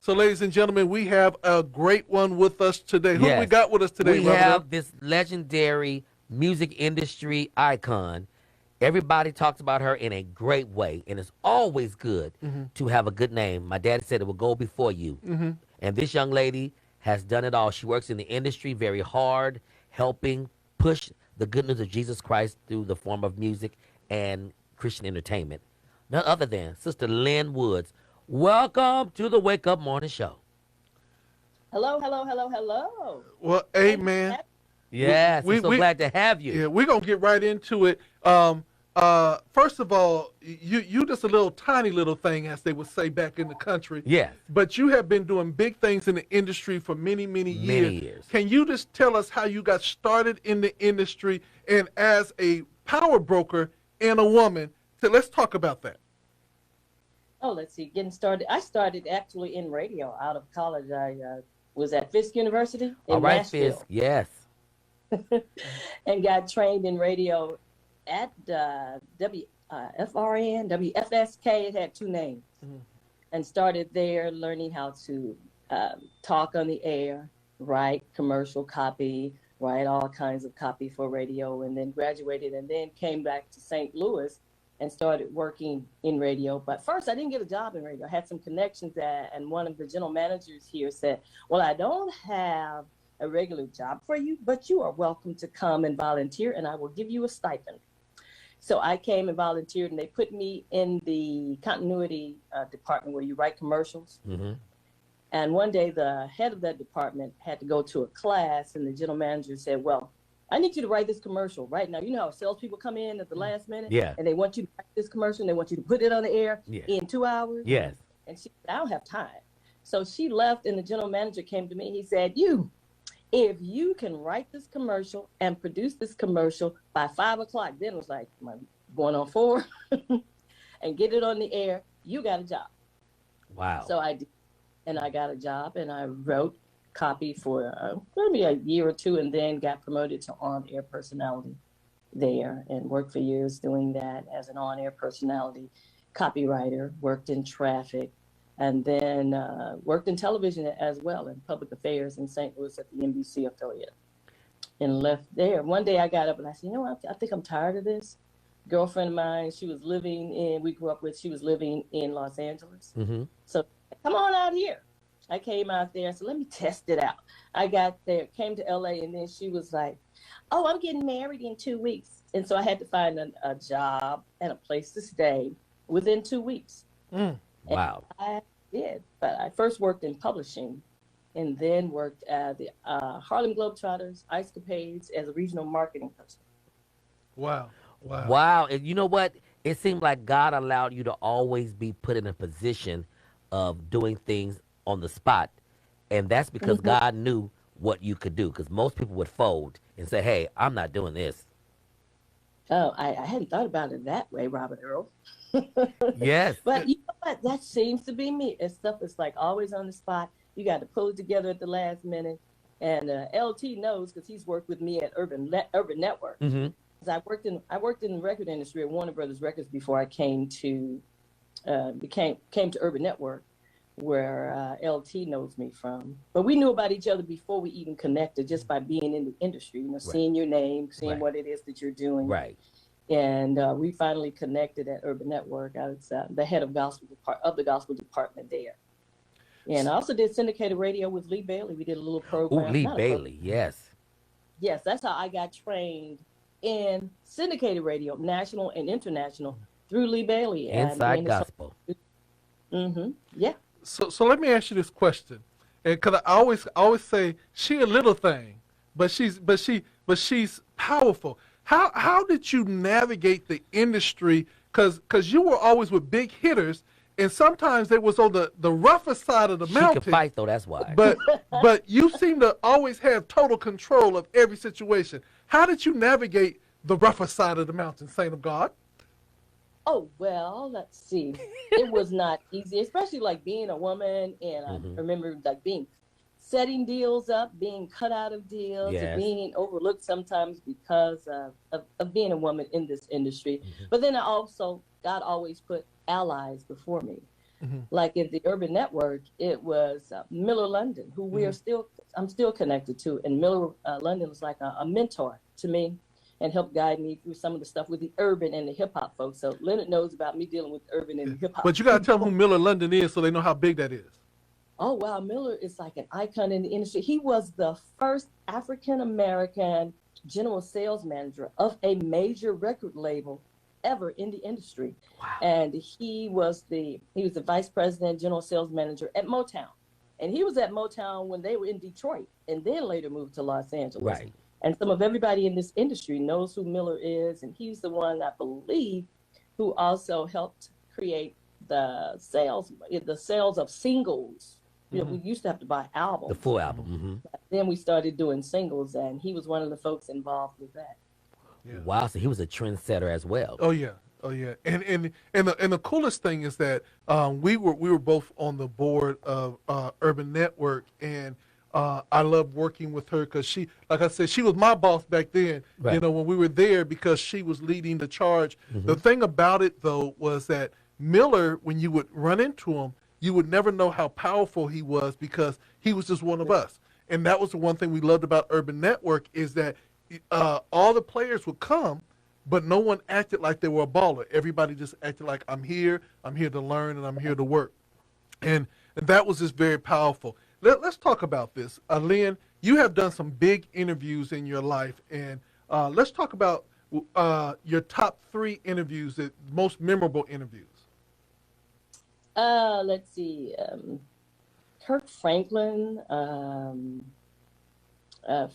So, ladies and gentlemen, we have a great one with us today. Who do we Yes. got with us today, We Robert? have this legendary music industry icon. Everybody talks about her in a great way, and it's always good to have a good name. My daddy said it will go before you. And this young lady has done it all. She works in the industry very hard, helping push the good news of Jesus Christ through the form of music and Christian entertainment. None other than Sister Lin Woods. Welcome to the Wake Up Morning Show. Hello, hello, hello, hello. Well, Thank you. amen. Yes, we're so glad to have you. Yeah, we're gonna get right into it. First of all, you just a little tiny little thing, as they would say back in the country. Yes. But you have been doing big things in the industry for many, many years. Many years. Can you just tell us how you got started in the industry and as a power broker and a woman? So let's talk about that. Oh, let's see. Getting started. I started actually in radio out of college. I was at Fisk University in All right, Nashville. Fizz. Yes. And got trained in radio at WFRN, WFSK. It had two names. And started there learning how to talk on the air, write commercial copy, write all kinds of copy for radio, and then graduated and then came back to St. Louis and started working in radio. But first, I didn't get a job in radio. I had some connections and one of the general managers here said, well, I don't have a regular job for you, but you are welcome to come and volunteer, and I will give you a stipend. So I came and volunteered, and they put me in the continuity department where you write commercials. And one day, the head of that department had to go to a class, and the general manager said, well, I need you to write this commercial right now. You know how salespeople come in at the last minute? Yeah. And they want you to write this commercial, and they want you to put it on the air Yeah. in 2 hours. Yes. And she said, I don't have time. So she left, and the general manager came to me. He said, if you can write this commercial and produce this commercial by 5 o'clock, then it was like, am I going on 4? And get it on the air, you got a job. Wow. So I did, and I got a job, and I wrote copy for maybe a year or two, and then got promoted to on-air personality there and worked for years doing that as an on-air personality, copywriter, worked in traffic, and then worked in television as well in public affairs in St. Louis at the NBC affiliate, and left there. One day I got up and I said, you know what, I think I'm tired of this. Girlfriend of mine, we grew up with, she was living in Los Angeles. So come on out here. I came out there, so let me test it out. I got there, came to LA, and then she was like, oh, I'm getting married in 2 weeks. And so I had to find a job and a place to stay within 2 weeks. Wow. I did, but I first worked in publishing and then worked at the Harlem Globetrotters, Ice Capades as a regional marketing person. Wow. Wow. Wow. And you know what? It seemed like God allowed you to always be put in a position of doing things on the spot. And that's because God knew what you could do. Because most people would fold and say, hey, I'm not doing this. Oh, I hadn't thought about it that way, Robert Earl. Yes. But you know what? That seems to be me. It's stuff that's like always on the spot. You got to pull it together at the last minute. And LT knows because he's worked with me at Urban Network. I worked in the record industry at Warner Brothers Records before I came to Urban Network, where LT knows me from. But we knew about each other before we even connected, just by being in the industry, seeing your name, seeing what it is that you're doing. Right. And we finally connected at Urban Network. I was the head of the gospel department there. And I also did syndicated radio with Lee Bailey. We did a little program. Oh, Lee Bailey, yes. Yes, that's how I got trained in syndicated radio, national and international, through Lee Bailey. Inside gospel. Yeah. So let me ask you this question, and because I always say she a little thing, but she's powerful. How did you navigate the industry? Because you were always with big hitters, and sometimes they was on the rougher side of the mountain. She could fight though, that's why. But you seem to always have total control of every situation. How did you navigate the rougher side of the mountain, saint of God? Oh, well, let's see. It was not easy, especially like being a woman. And I remember like setting deals up, being cut out of deals, and being overlooked sometimes because of being a woman in this industry. But then God always put allies before me. Like in the Urban Network, it was Miller London, who I'm still connected to. And Miller London was like a mentor to me and helped guide me through some of the stuff with the urban and the hip hop folks. So Leonard knows about me dealing with urban and hip hop. But you got to tell them who Miller London is so they know how big that is. Oh, wow. Miller is like an icon in the industry. He was the first African-American general sales manager of a major record label ever in the industry. Wow. And he was the vice president, general sales manager at Motown. And he was at Motown when they were in Detroit and then later moved to Los Angeles. Right. And some of everybody in this industry knows who Miller is. And he's the one, I believe, who also helped create the sales of singles. You know, we used to have to buy albums. The full album. Then we started doing singles, and he was one of the folks involved with that. Yeah. Wow, so he was a trendsetter as well. Oh yeah, and the coolest thing is that we were both on the board of Urban Network, and I loved working with her because she, like I said, she was my boss back then. Right. You know, when we were there, because she was leading the charge. The thing about it though was that Miller, when you would run into him, you would never know how powerful he was because he was just one of us. And that was the one thing we loved about Urban Network is that all the players would come, but no one acted like they were a baller. Everybody just acted like, I'm here to learn, and I'm here to work. And that was just very powerful. Let's talk about this. Lin, you have done some big interviews in your life, and let's talk about your top 3 interviews, the most memorable interviews. Let's see. Kirk Franklin,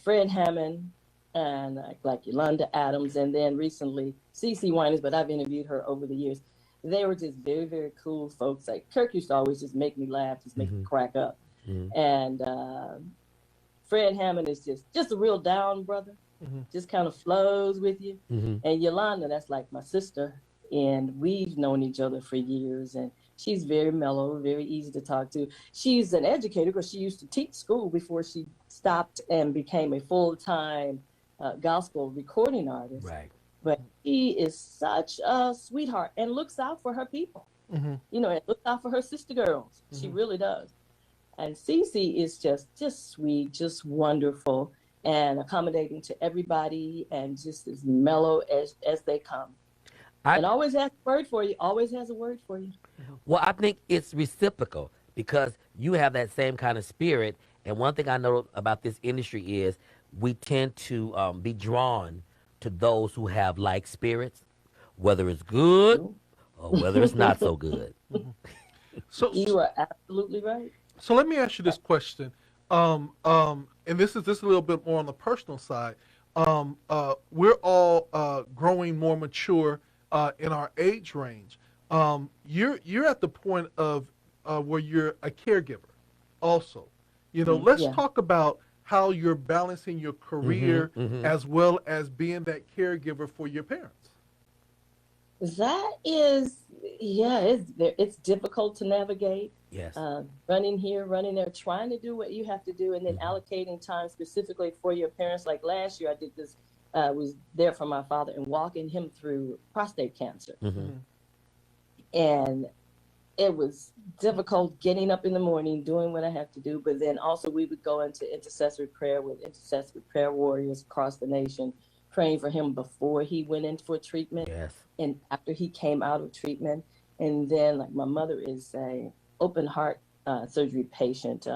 Fred Hammond, and like Yolanda Adams, and then recently CeCe Winans, but I've interviewed her over the years. They were just very, very cool folks. Like Kirk used to always just make me laugh, just make me crack up. And Fred Hammond is just a real down brother, just kind of flows with you. And Yolanda, that's like my sister, and we've known each other for years, and she's very mellow, very easy to talk to. She's an educator because she used to teach school before she stopped and became a full-time gospel recording artist. Right. But she is such a sweetheart and looks out for her people. You know, and looks out for her sister girls. She really does. And CeCe is just sweet, just wonderful, and accommodating to everybody, and just as mellow as they come. And always has a word for you. Always has a word for you. Well, I think it's reciprocal because you have that same kind of spirit. And one thing I know about this industry is we tend to be drawn to those who have like spirits, whether it's good or whether it's not so good. So you are absolutely right. So let me ask you this question, and this is a little bit more on the personal side. We're all growing more mature in our age range. You're at the point of where you're a caregiver also. You know, let's talk about how you're balancing your career as well as being that caregiver for your parents. That is, it's difficult to navigate. Yes. Running here, running there, trying to do what you have to do, and then allocating time specifically for your parents. Like last year, I did this, was there for my father and walking him through prostate cancer. And it was difficult getting up in the morning, doing what I have to do. But then also we would go into intercessory prayer with intercessory prayer warriors across the nation, praying for him before he went in for treatment and after he came out of treatment. And then like my mother is a open heart surgery patient,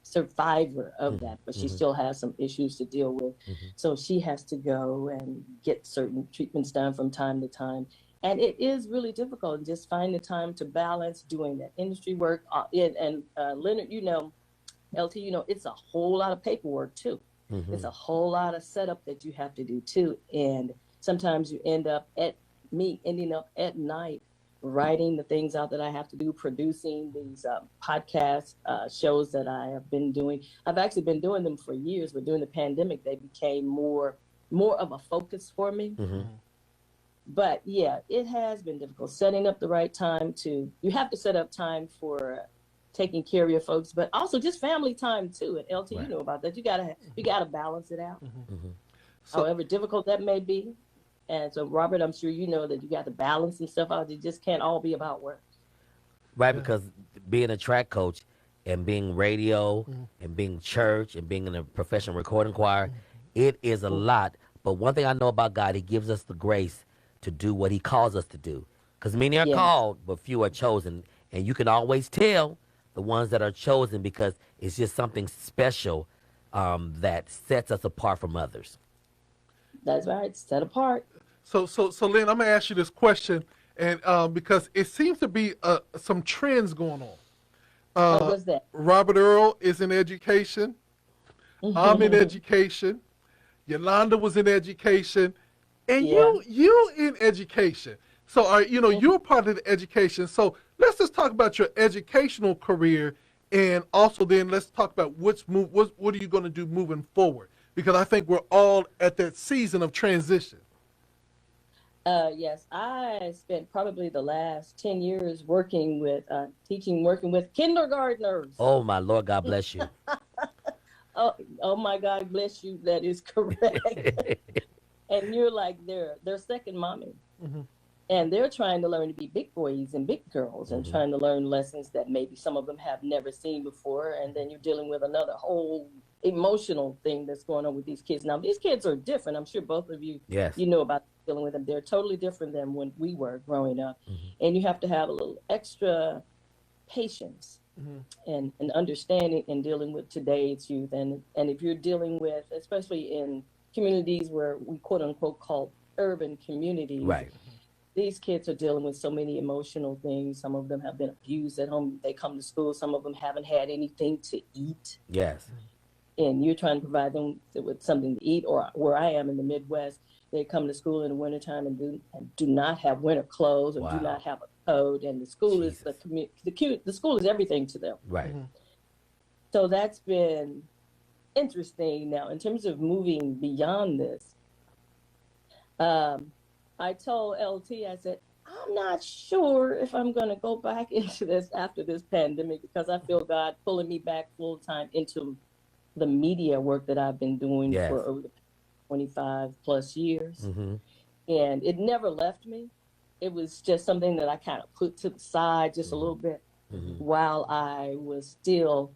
survivor of that, but she still has some issues to deal with. So she has to go and get certain treatments done from time to time. And it is really difficult, just finding the time to balance doing that industry work. And Leonard, you know, LT, you know, it's a whole lot of paperwork too. It's a whole lot of setup that you have to do too. And sometimes you ending up at night writing the things out that I have to do, producing these podcast shows that I have been doing. I've actually been doing them for years, but during the pandemic, they became more of a focus for me. But yeah, it has been difficult setting up the right time you have to set up time for taking care of your folks, but also just family time too. And LT, you know about that. You gotta balance it out. However difficult that may be. And so Robert, I'm sure you know that you got to balance and stuff out. It just can't all be about work. Right, Yeah. because being a track coach and being radio Mm-hmm. and being church and being in a professional recording choir, it is a lot. But one thing I know about God, He gives us the grace to do what He calls us to do. Because many are Yes, called, but few are chosen. And you can always tell the ones that are chosen because it's just something special that sets us apart from others. that's right. Set apart. So, Lynn, I'm gonna ask you this question, and because it seems to be some trends going on. Oh, Uh, what's that? Robert Earl is in education. I'm in education. Yolanda was in education, and Yeah. you in education. So, you're part of the education. So, let's just talk about your educational career, and also then let's talk about what are you going to do moving forward? Because I think we're all at that season of transition. Yes, I spent probably the last 10 years working with teaching, working with kindergartners. Oh, my Lord, God bless you. Oh, oh my God, bless you. That is correct. And you're like their second mommy. Mm-hmm. And they're trying to learn to be big boys and big girls and trying to learn lessons that maybe some of them have never seen before. And then you're dealing with another whole emotional thing that's going on with these kids. Now, these kids are different. I'm sure both of you, Yes. you know about dealing with them. They're totally different than when we were growing up. And you have to have a little extra patience and understanding in dealing with today's youth. And if you're dealing with, especially in communities where we quote unquote call urban communities, Right. these kids are dealing with so many emotional things. Some of them have been abused at home. They come to school. Some of them haven't had anything to eat. Yes. And you're trying to provide them with something to eat. Or where I am in the Midwest, they come to school in the wintertime and do not have winter clothes or do Wow. not have a coat. And the school is the school is everything to them. Right. So that's been interesting. Now, in terms of moving beyond this, I told LT, I said, I'm not sure if I'm going to go back into this after this pandemic because I feel God pulling me back full time into the media work that I've been doing Yes. for over the 25 plus years. Mm-hmm. And it never left me. It was just something that I kind of put to the side just a little bit while I was still,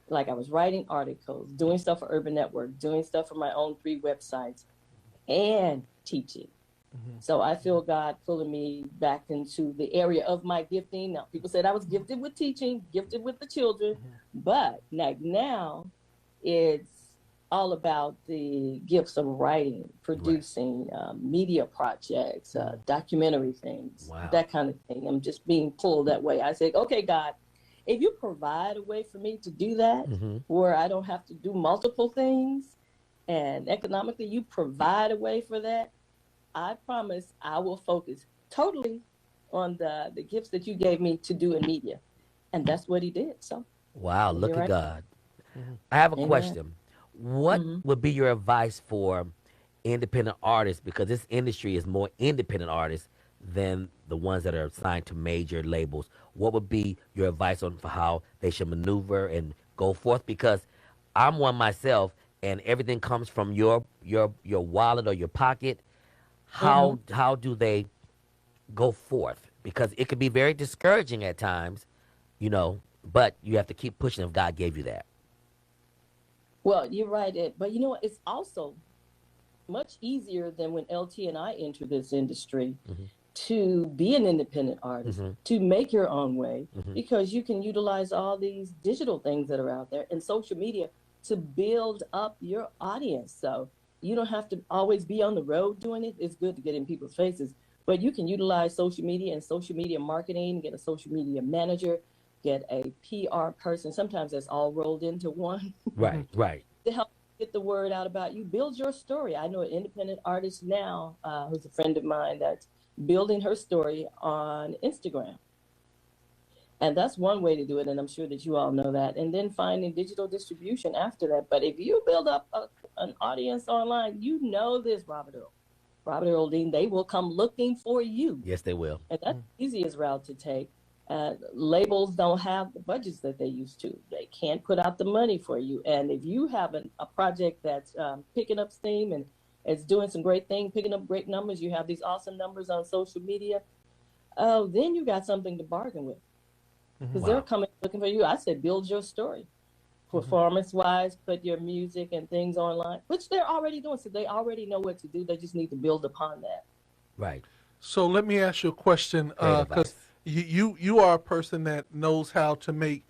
like I was writing articles, doing stuff for Urban Network, doing stuff for my own 3 websites, and teaching. So I feel God pulling me back into the area of my gifting. Now, people said I was gifted with teaching, gifted with the children, but now it's all about the gifts of writing, producing, media projects, documentary things, Wow. that kind of thing. I'm just being pulled that way. I said, okay, God, if you provide a way for me to do that, where I don't have to do multiple things, and economically you provide a way for that, I promise I will focus totally on the gifts that you gave me to do in media. And that's what he did. So, Wow, look you're at right. God. I have a Amen. question. What would be your advice for independent artists? Because this industry is more independent artists than the ones that are signed to major labels. What would be your advice on for how they should maneuver and go forth? Because I'm one myself, and everything comes from your wallet or your pocket. How do they go forth? Because it could be very discouraging at times, but you have to keep pushing if God gave you that. Well, you're right. But you know what? It's also much easier than when LT and I entered this industry to be an independent artist, to make your own way, because you can utilize all these digital things that are out there and social media to build up your audience. So you don't have to always be on the road doing it. It's good to get in people's faces, but you can utilize social media and social media marketing, get a social media manager, get a PR person. Sometimes that's all rolled into one. Right. To help get the word out about you. Build your story. I know an independent artist now who's a friend of mine that's building her story on Instagram. And that's one way to do it. And I'm sure that you all know that. And then finding digital distribution after that. But if you build up an audience online, you know this, Robert Earl Dean, they will come looking for you. Yes, they will. And that's the easiest route to take. Labels don't have the budgets that they used to. They can't put out the money for you. And if you have a project that's picking up steam and it's doing some great things, picking up great numbers, you have these awesome numbers on social media, then you got something to bargain with. because Wow. they're coming looking for you. I said, build your story. Performance-wise, put your music and things online, which they're already doing. So they already know what to do. They just need to build upon that. Right. So let me ask you a question, Great because advice. you are a person that knows how to make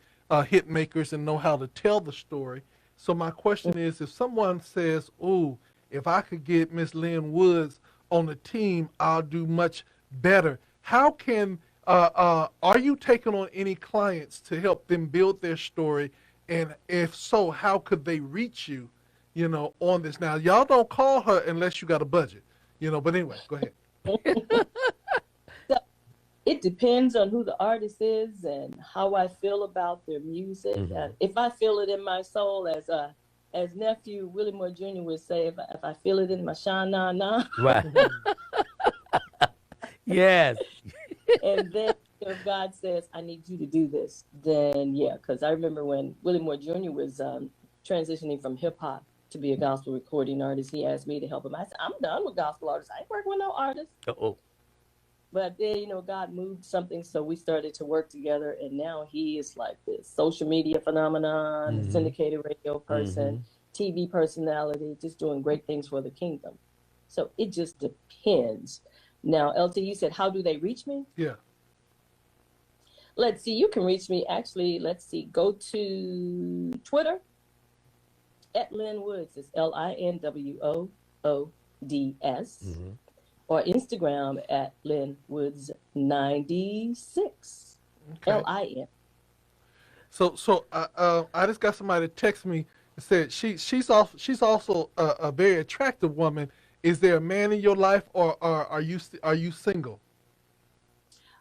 hit makers and know how to tell the story. So my question is, if someone says, "Ooh, if I could get Miss Lin Woods on the team, I'll do much better." How can are you taking on any clients to help them build their story? And if so, how could they reach you, on this? Now, y'all don't call her unless you got a budget, But anyway, go ahead. So it depends on who the artist is and how I feel about their music. Mhm. If I feel it in my soul, as nephew Willie Moore Jr. would say, if I feel it in my sha na na, Right. Yes. and then if God says I need you to do this, then yeah. Because I remember when Willie Moore Jr. was transitioning from hip hop to be a gospel recording artist, he asked me to help him. I said, I'm done with gospel artists. I ain't working with no artists. Uh-oh. But then, God moved something, so we started to work together, and now he is like this social media phenomenon, Mhm. syndicated radio person, TV personality, just doing great things for the kingdom. So it just depends. Now, LT, you said, how do they reach me? Yeah. Let's see, you can reach me actually, go to Twitter at Lin Woods. It's LinWoods. Mhm. Or Instagram at Lin Woods 96. Okay. LIN. So I just got somebody to text me and said she's also a very attractive woman. Is there a man in your life, or are you single?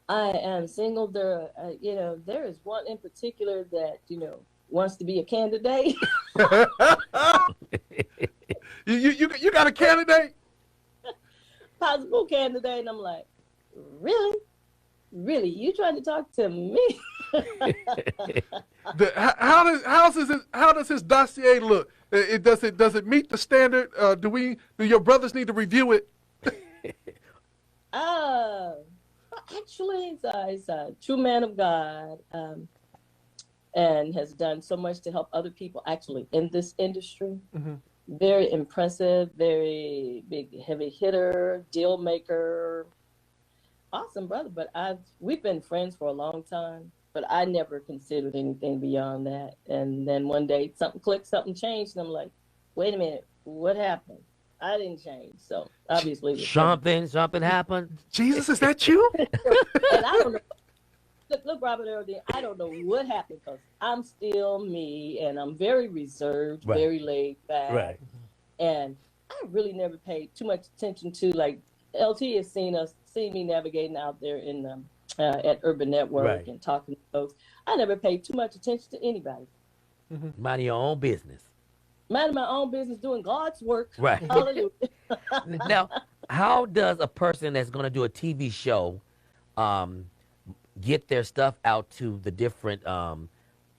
I am single. There is one in particular that, wants to be a candidate. You got a candidate? Possible candidate. And I'm like, really? Really? You trying to talk to me? How does his dossier look? Does it meet the standard? Do your brothers need to review it? Actually, he's a true man of God, and has done so much to help other people actually in this industry. Mm-hmm. Very impressive, very big, heavy hitter, deal maker. Awesome brother, but we've been friends for a long time, but I never considered anything beyond that. And then one day something clicked, something changed, and I'm like, wait a minute, what happened? I didn't change. So obviously Something happened. Jesus, is that you? and I don't know. Look, Robert Earl, I don't know what happened because I'm still me, and I'm very reserved, Right. very laid back. Right. And I really never paid too much attention to, like, LT has seen me navigating out there in at Urban Network Right. and talking to folks. I never paid too much attention to anybody. Mind your own business. Minding my own business, doing God's work. Right. Hallelujah. Now, how does a person that's going to do a TV show get their stuff out to the different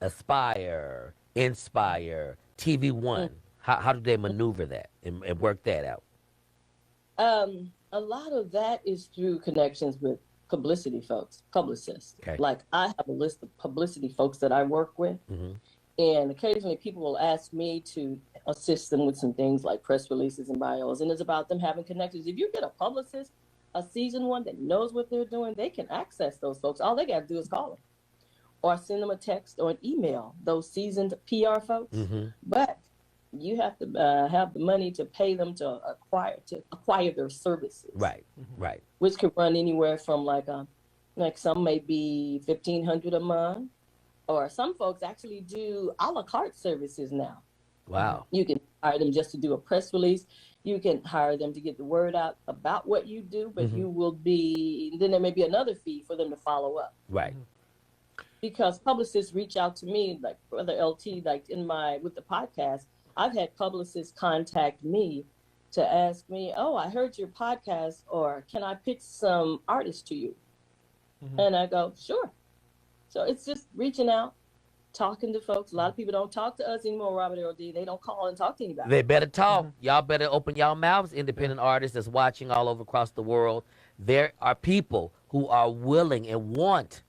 Aspire, Inspire, TV One? How do they maneuver that and work that out? A lot of that is through connections with publicists. Okay. Like I have a list of publicity folks that I work with. Mhm. And occasionally people will ask me to assist them with some things like press releases and bios. And it's about them having connections. If you get a publicist, a seasoned one that knows what they're doing, they can access those folks. All they got to do is call them or send them a text or an email, those seasoned PR folks. But you have to have the money to pay them to acquire their services. Right. Right. Which could run anywhere from like some may be $1,500 a month. Or some folks actually do a la carte services now. Wow. You can hire them just to do a press release. You can hire them to get the word out about what you do, but then there may be another fee for them to follow up. Right. Because publicists reach out to me, like Brother LT, like with the podcast, I've had publicists contact me to ask me, oh, I heard your podcast, or can I pitch some artists to you? And I go, sure. So it's just reaching out, talking to folks. A lot of people don't talk to us anymore, Robert Earl D. They don't call and talk to anybody. They better talk. Y'all better open y'all mouths, independent artists that's watching all over across the world. There are people who are willing and want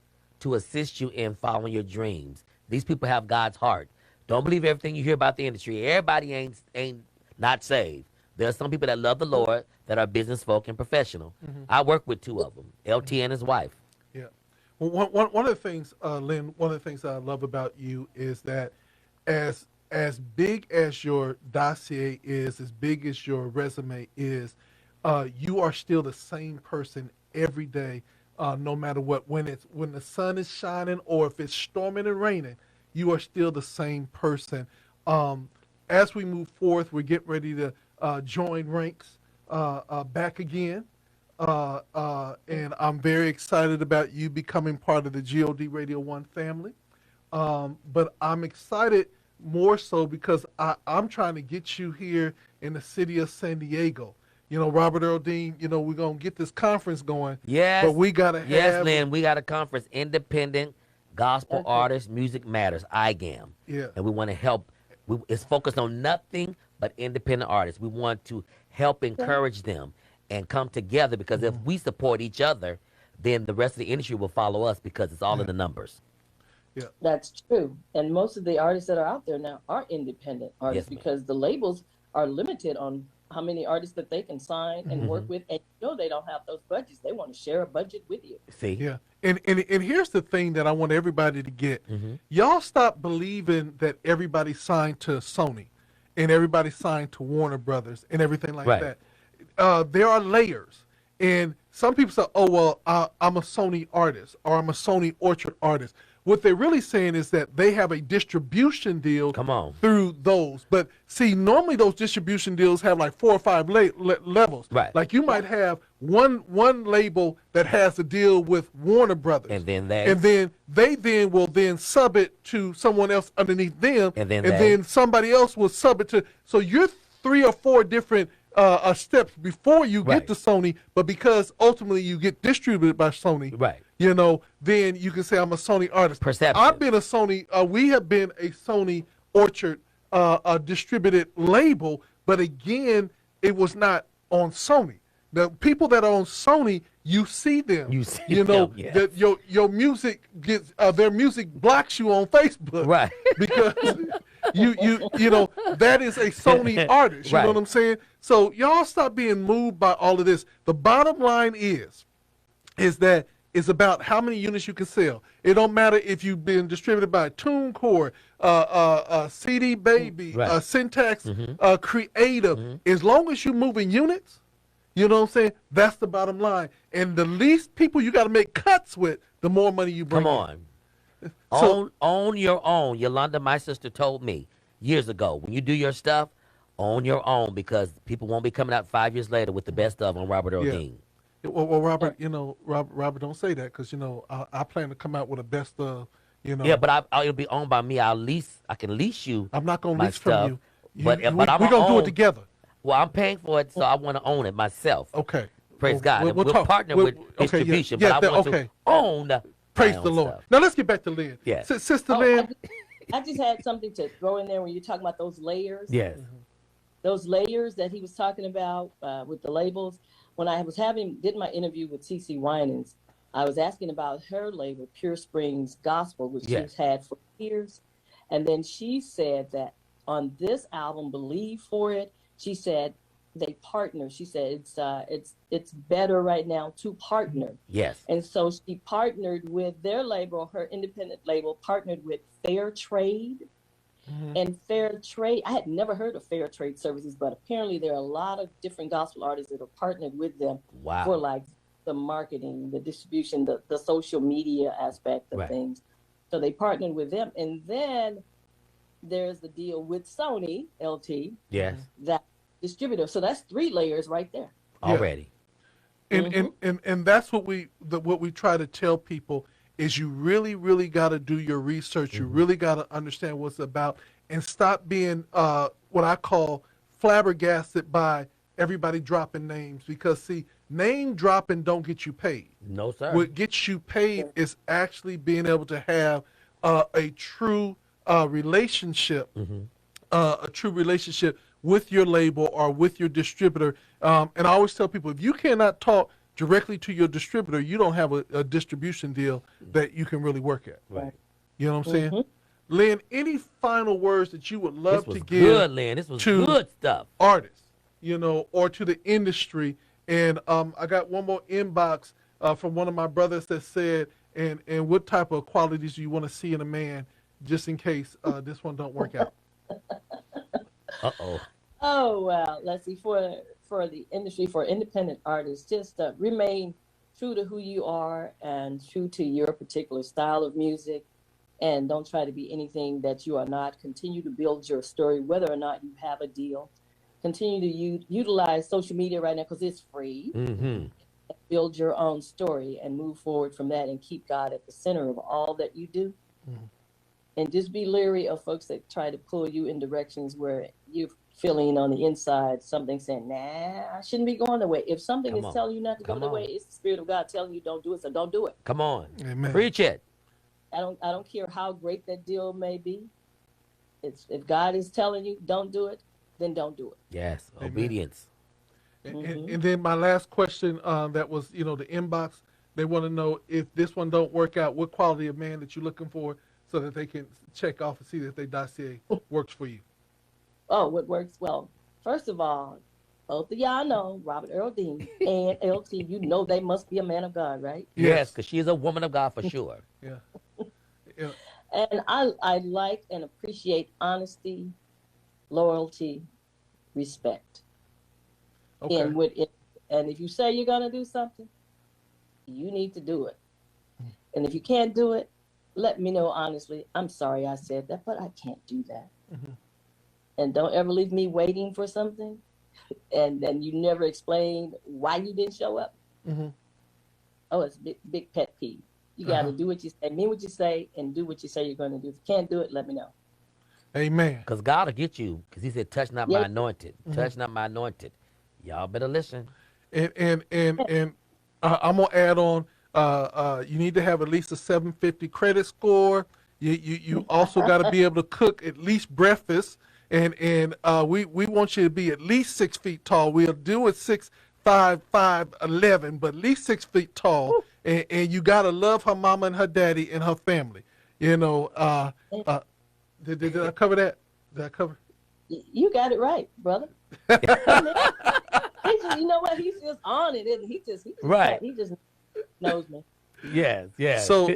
to assist you in following your dreams. These people have God's heart. Don't believe everything you hear about the industry. Everybody ain't not saved. There are some people that love the Lord that are business folk and professional. I work with two of them, LT and his wife. Yeah. Well, one of the things, Lynn, one of the things that I love about you is that as big as your dossier is, as big as your resume is, you are still the same person every day, no matter what. When the sun is shining or if it's storming and raining, you are still the same person. As we move forth, we're getting ready to join ranks back again. And I'm very excited about you becoming part of the GOD Radio 1 family. But I'm excited more so because I'm trying to get you here in the city of San Diego. You know, Robert Earl Dean, you know, we're going to get this conference going. Yes. But we got to have... Yes, Lynn, we got a conference, Independent Gospel Artists, Music Matters, IGAM. Yeah. And we want to help. It's focused on nothing but independent artists. We want to help encourage them and come together, because if we support each other, then the rest of the industry will follow us, because it's all in the numbers. Yeah. That's true. And most of the artists that are out there now are independent artists, Yes, because the labels are limited on how many artists that they can sign and work with. And you know they don't have those budgets. They want to share a budget with you. See? Yeah. And here's the thing that I want everybody to get. Y'all stop believing that everybody signed to Sony and everybody signed to Warner Brothers and everything like that. There are layers. And some people say, oh, well, I'm a Sony artist, or I'm a Sony Orchard artist. What they're really saying is that they have a distribution deal through those. But see, normally those distribution deals have like 4 or 5 levels. Right. Like you might have one label that has a deal with Warner Brothers. And then they will then sub it to someone else underneath them. And then then somebody else will sub it to. So you're 3 or 4 different steps before you get to Sony, but because ultimately you get distributed by Sony, you know, then you can say I'm a Sony artist. Perception. I've been a Sony. We have been a Sony Orchard distributed label, but again, it was not on Sony. The people that are on Sony, you see them. You know that your music gets their music blocks you on Facebook, right? Because you know that is a Sony artist. You know what I'm saying? So y'all stop being moved by all of this. The bottom line is that it's about how many units you can sell. It don't matter if you've been distributed by TuneCore, CD Baby, Syntax Creative. As long as you're moving units, you know what I'm saying? That's the bottom line. And the least people you got to make cuts with, the more money you bring. Come on. So, own your own. Yolanda, my sister, told me years ago, when you do your stuff, own your own, because people won't be coming out 5 years later with the best of on Robert Earl Dean. Well, Robert, you know, Robert, don't say that, because, you know, I plan to come out with a best of, you know. Yeah, but it'll be owned by me. I can lease you. I'm not going to lease from you. But we're going to do it together. Well, I'm paying for it, so I want to own it myself. Okay. Praise God. We'll partner with distribution, but I want to own Praise the Lord. Stuff. Now let's get back to Lynn. Yes. Sister Lynn. I just had something to throw in there when you're talking about those layers. Yes. Those layers that he was talking about with the labels. When I was did my interview with CeCe Winans, I was asking about her label, Pure Springs Gospel, which she's had for years. And then she said that on this album, Believe For It, she said they partner. She said it's better right now to partner. Yes. And so she partnered with their label, her independent label, partnered with Fair Trade. And Fair Trade, I had never heard of Fair Trade Services, but apparently there are a lot of different gospel artists that have partnered with them for like the marketing, the distribution, the social media aspect of things. So they partnered with them. And then there's the deal with Sony, LT. Yes. That distributor. So that's 3 layers right there. Already. And that's what we try to tell people is you really, really got to do your research. You really got to understand what's about and stop being what I call flabbergasted by everybody dropping names, because see, name dropping don't get you paid. No, sir. What gets you paid is actually being able to have a true relationship, with your label or with your distributor. And I always tell people, if you cannot talk directly to your distributor, you don't have a distribution deal that you can really work at. Right. You know what I'm saying? Lin, any final words that you would love This was to give good, Lin. This was to good stuff. artists, you know, or to the industry? And I got one more inbox from one of my brothers that said, and what type of qualities do you want to see in a man, just in case this one don't work out? Uh-oh. Oh, well, let's see. For the industry, for independent artists, just remain true to who you are and true to your particular style of music. And don't try to be anything that you are not. Continue to build your story, whether or not you have a deal. Continue to utilize social media right now because it's free. Build your own story and move forward from that and keep God at the center of all that you do. And just be leery of folks that try to pull you in directions where you're feeling on the inside something saying, nah, I shouldn't be going that way. If something is telling you not to go that way, it's the Spirit of God telling you don't do it, so don't do it. Come on. Amen. Preach it. I don't care how great that deal may be. If God is telling you don't do it, then don't do it. Yes, Amen. Obedience. And then my last question, that was, you know, the inbox. They want to know, if this one don't work out, what quality of man that you're looking for, so that they can check off and see that their dossier works for you. Oh, what works? Well, first of all, both of y'all know Robert Earl Dean and LT. You know they must be a man of God, right? Yes, because she's a woman of God for sure. Yeah. And I like and appreciate honesty, loyalty, respect. Okay. And if you say you're gonna do something, you need to do it. And if you can't do it, let me know honestly. I'm sorry I said that, but I can't do that. And don't ever leave me waiting for something, and then you never explain why you didn't show up. Oh, it's a big pet peeve. You got to do what you say, mean what you say, and do what you say you're going to do. If you can't do it, let me know. Amen. Because God will get you, because he said, touch not my anointed. Touch not my anointed. Y'all better listen. And I'm going to add on, you need to have at least a 750 credit score. You also got to be able to cook at least breakfast. And we want you to be at least 6 feet tall. We'll do it 6'5", 5'11", but at least 6 feet tall. And you gotta love her mama and her daddy and her family. You know, did I cover that? Did I cover? You got it right, brother. You know what? He's just on it, isn't he? He just knows me. Yes, yes. So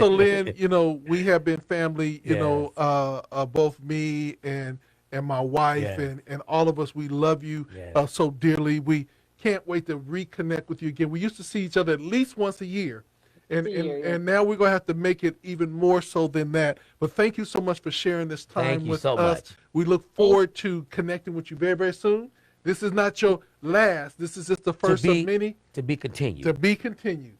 Lin, you know, we have been family. You know, both me and my wife and all of us. We love you so dearly. We can't wait to reconnect with you again. We used to see each other at least once a year. And now we're going to have to make it even more so than that. But thank you so much for sharing this time with us. Much. We look forward to connecting with you very, very soon. This is not your last. This is just the first of many. To be continued. To be continued.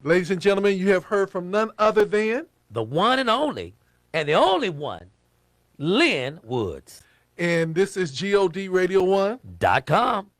Ladies and gentlemen, you have heard from none other than the one and the only one, Lin Woods. And this is GOD Radio 1.com.